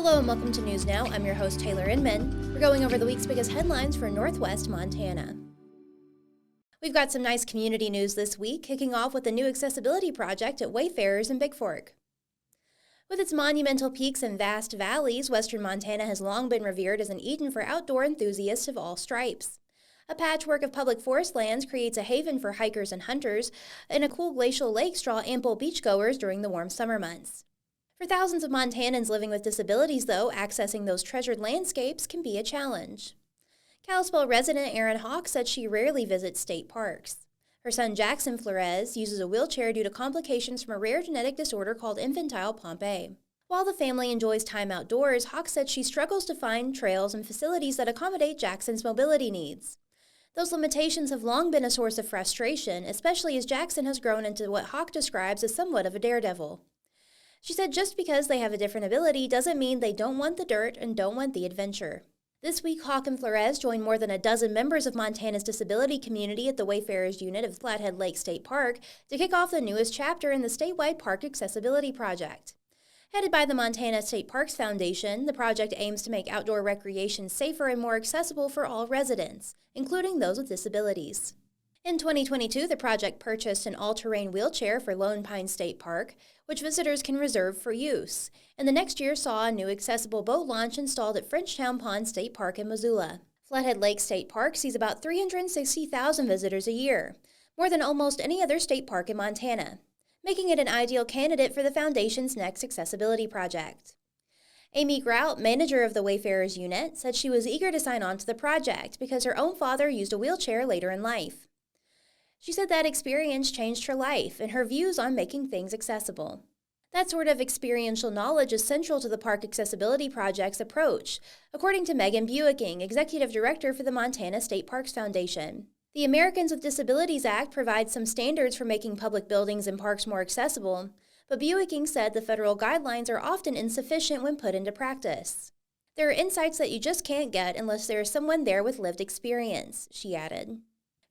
Hello and welcome to News Now. I'm your host, Taylor Inman. We're going over the week's biggest headlines for Northwest Montana. We've got some nice community news this week, kicking off with a new accessibility project at Wayfarers in Bigfork. With its monumental peaks and vast valleys, western Montana has long been revered as an Eden for outdoor enthusiasts of all stripes. A patchwork of public forest lands creates a haven for hikers and hunters, and a cool glacial lakes draw ample beachgoers during the warm summer months. For thousands of Montanans living with disabilities, though, accessing those treasured landscapes can be a challenge. Kalispell resident Erin Hawk said she rarely visits state parks. Her son Jackson Flores uses a wheelchair due to complications from a rare genetic disorder called infantile Pompe. While the family enjoys time outdoors, Hawk said she struggles to find trails and facilities that accommodate Jackson's mobility needs. Those limitations have long been a source of frustration, especially as Jackson has grown into what Hawk describes as somewhat of a daredevil. She said just because they have a different ability doesn't mean they don't want the dirt and don't want the adventure. This week, Hawk and Flores joined more than a dozen members of Montana's disability community at the Wayfarers unit of Flathead State Park to kick off the newest chapter in the statewide park accessibility project. Headed by the Montana State Parks Foundation, the project aims to make outdoor recreation safer and more accessible for all residents, including those with disabilities. In 2022, the project purchased an all-terrain wheelchair for Lone Pine State Park, which visitors can reserve for use, and the next year saw a new accessible boat launch installed at Frenchtown Pond State Park in Missoula. Flathead Lake State Park sees about 360,000 visitors a year, more than almost any other state park in Montana, making it an ideal candidate for the Foundation's next accessibility project. Amy Grout, manager of the Wayfarers unit, said she was eager to sign on to the project because her own father used a wheelchair later in life. She said that experience changed her life and her views on making things accessible. That sort of experiential knowledge is central to the Park Accessibility Project's approach, according to Megan Buicking, Executive Director for the Montana State Parks Foundation. The Americans with Disabilities Act provides some standards for making public buildings and parks more accessible, but Buicking said the federal guidelines are often insufficient when put into practice. There are insights that you just can't get unless there is someone there with lived experience, she added.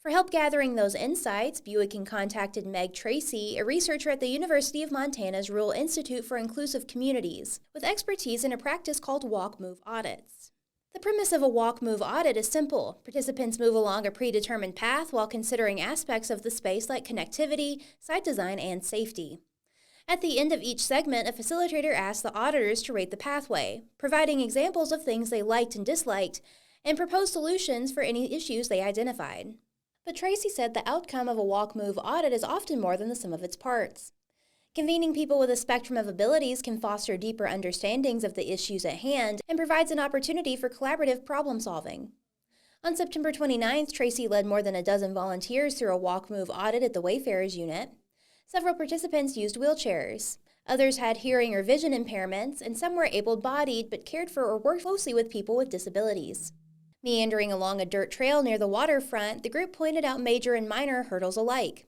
For help gathering those insights, Buicking contacted Meg Tracy, a researcher at the University of Montana's Rural Institute for Inclusive Communities, with expertise in a practice called walk-move audits. The premise of a walk-move audit is simple. Participants move along a predetermined path while considering aspects of the space like connectivity, site design, and safety. At the end of each segment, a facilitator asks the auditors to rate the pathway, providing examples of things they liked and disliked, and propose solutions for any issues they identified. But Tracy said the outcome of a walk-move audit is often more than the sum of its parts. Convening people with a spectrum of abilities can foster deeper understandings of the issues at hand and provides an opportunity for collaborative problem-solving. On September 29th, Tracy led more than a dozen volunteers through a walk-move audit at the Wayfarers unit. Several participants used wheelchairs. Others had hearing or vision impairments, and some were able-bodied but cared for or worked closely with people with disabilities. Meandering along a dirt trail near the waterfront, the group pointed out major and minor hurdles alike.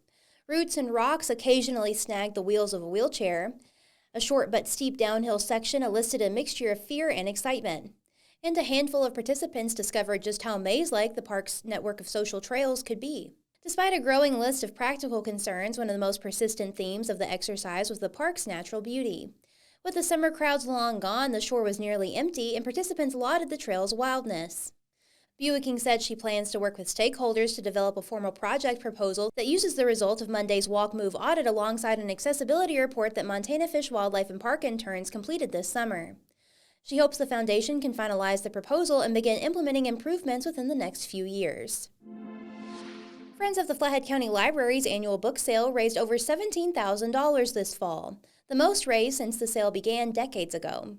Roots and rocks occasionally snagged the wheels of a wheelchair. A short but steep downhill section elicited a mixture of fear and excitement. And a handful of participants discovered just how maze-like the park's network of social trails could be. Despite a growing list of practical concerns, one of the most persistent themes of the exercise was the park's natural beauty. With the summer crowds long gone, the shore was nearly empty, and participants lauded the trail's wildness. Buicking said she plans to work with stakeholders to develop a formal project proposal that uses the result of Monday's walk-move audit alongside an accessibility report that Montana Fish, Wildlife, and Park interns completed this summer. She hopes the foundation can finalize the proposal and begin implementing improvements within the next few years. Friends of the Flathead County Library's annual book sale raised over $17,000 this fall, the most raised since the sale began decades ago.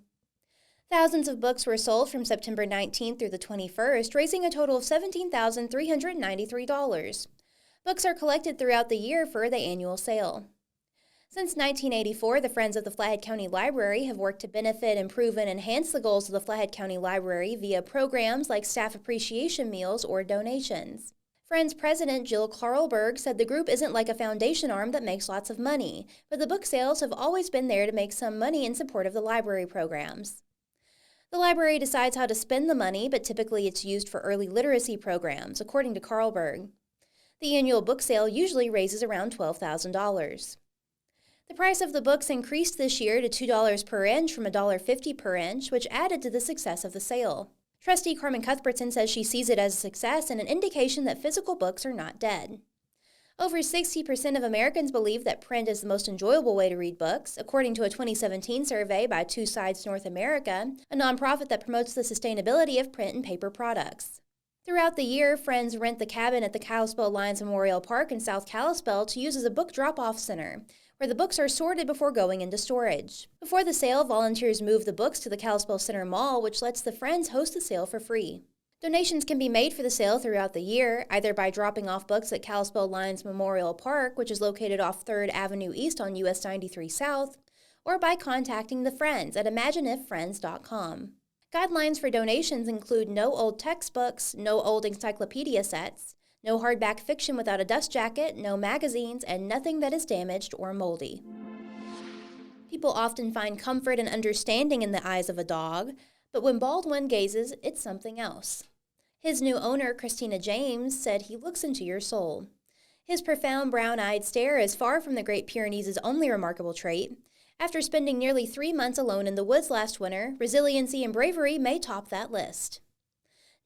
Thousands of books were sold from September 19th through the 21st, raising a total of $17,393. Books are collected throughout the year for the annual sale. Since 1984, the Friends of the Flathead County Library have worked to benefit, improve, and enhance the goals of the Flathead County Library via programs like staff appreciation meals or donations. Friends President Jill Carlberg said the group isn't like a foundation arm that makes lots of money, but the book sales have always been there to make some money in support of the library programs. The library decides how to spend the money, but typically it's used for early literacy programs, according to Carlberg. The annual book sale usually raises around $12,000. The price of the books increased this year to $2 per inch from $1.50 per inch, which added to the success of the sale. Trustee Carmen Cuthbertson says she sees it as a success and an indication that physical books are not dead. Over 60% of Americans believe that print is the most enjoyable way to read books, according to a 2017 survey by Two Sides North America, a nonprofit that promotes the sustainability of print and paper products. Throughout the year, friends rent the cabin at the Kalispell Lions Memorial Park in South Kalispell to use as a book drop-off center, where the books are sorted before going into storage. Before the sale, volunteers move the books to the Kalispell Center Mall, which lets the friends host the sale for free. Donations can be made for the sale throughout the year, either by dropping off books at Kalispell Lions Memorial Park, which is located off 3rd Avenue East on US 93 South, or by contacting the Friends at ImagineIfFriends.com. Guidelines for donations include no old textbooks, no old encyclopedia sets, no hardback fiction without a dust jacket, no magazines, and nothing that is damaged or moldy. People often find comfort and understanding in the eyes of a dog, but when Baldone gazes, it's something else. His new owner, Christina James, said he looks into your soul. His profound brown-eyed stare is far from the Great Pyrenees' only remarkable trait. After spending nearly 3 months alone in the woods last winter, resiliency and bravery may top that list.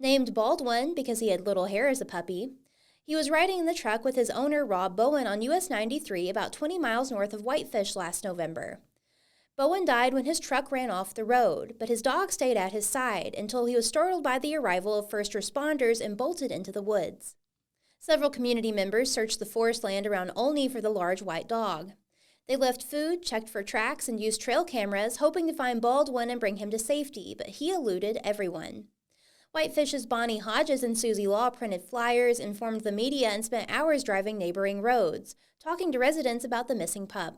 Named Baldone because he had little hair as a puppy, he was riding in the truck with his owner, Rob Bowen, on US 93 about 20 miles north of Whitefish last November. Bowen died when his truck ran off the road, but his dog stayed at his side until he was startled by the arrival of first responders and bolted into the woods. Several community members searched the forest land around Olney for the large white dog. They left food, checked for tracks, and used trail cameras, hoping to find Baldone and bring him to safety, but he eluded everyone. Whitefish's Bonnie Hodges and Susie Law printed flyers, informed the media, and spent hours driving neighboring roads, talking to residents about the missing pup.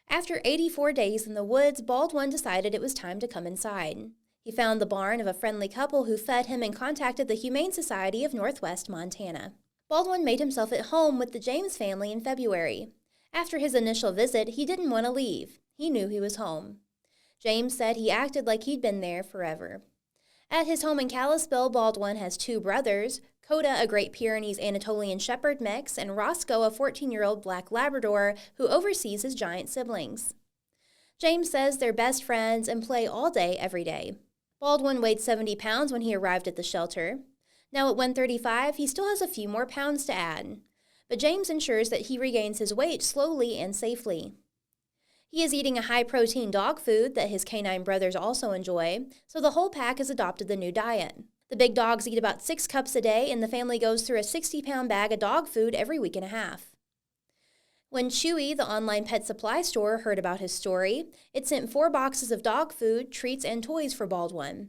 After 84 days in the woods, Baldone decided it was time to come inside. He found the barn of a friendly couple who fed him and contacted the Humane Society of Northwest Montana. Baldone made himself at home with the James family in February. After his initial visit, he didn't want to leave. He knew he was home. James said he acted like he'd been there forever. At his home in Kalispell, Baldone has 2 brothers, Coda, a Great Pyrenees Anatolian Shepherd mix, and Roscoe, a 14-year-old Black Labrador who oversees his giant siblings. James says they're best friends and play all day, every day. Baldone weighed 70 pounds when he arrived at the shelter. Now at 135, he still has a few more pounds to add. But James ensures that he regains his weight slowly and safely. He is eating a high-protein dog food that his canine brothers also enjoy, so the whole pack has adopted the new diet. The big dogs eat about 6 cups a day, and the family goes through a 60-pound bag of dog food every week and a half. When Chewy, the online pet supply store, heard about his story, it sent 4 boxes of dog food, treats, and toys for Baldone.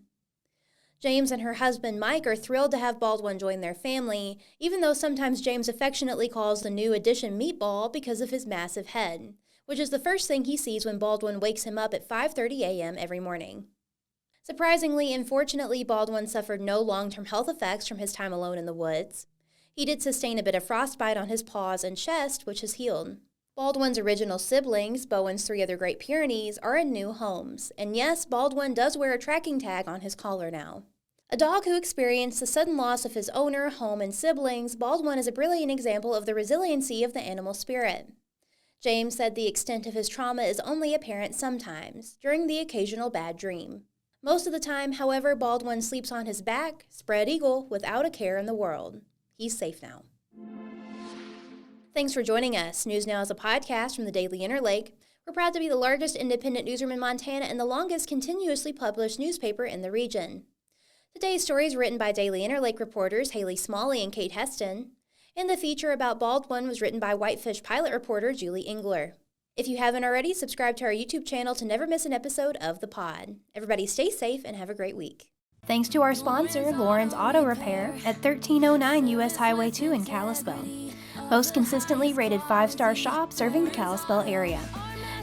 James and her husband Mike are thrilled to have Baldone join their family, even though sometimes James affectionately calls the new addition Meatball because of his massive head, which is the first thing he sees when Baldone wakes him up at 5:30 a.m. every morning. Surprisingly and fortunately, Baldone suffered no long-term health effects from his time alone in the woods. He did sustain a bit of frostbite on his paws and chest, which has healed. Baldone's original siblings, Bowen's 3 other Great Pyrenees, are in new homes, and yes, Baldone does wear a tracking tag on his collar now. A dog who experienced the sudden loss of his owner, home, and siblings, Baldone is a brilliant example of the resiliency of the animal spirit. James said the extent of his trauma is only apparent sometimes, during the occasional bad dream. Most of the time, however, Baldone sleeps on his back, spread eagle, without a care in the world. He's safe now. Thanks for joining us. News Now is a podcast from the Daily Interlake. We're proud to be the largest independent newsroom in Montana and the longest continuously published newspaper in the region. Today's story is written by Daily Interlake reporters Haley Smalley and Kate Heston, and the feature about Baldone was written by Whitefish pilot reporter Julie Engler. If you haven't already, subscribe to our YouTube channel to never miss an episode of The Pod. Everybody stay safe and have a great week. Thanks to our sponsor, Lauren's Auto Repair, at 1309 US Highway 2 in Kalispell. Most consistently rated 5-star shop serving the Kalispell area.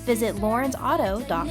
Visit laurensauto.com.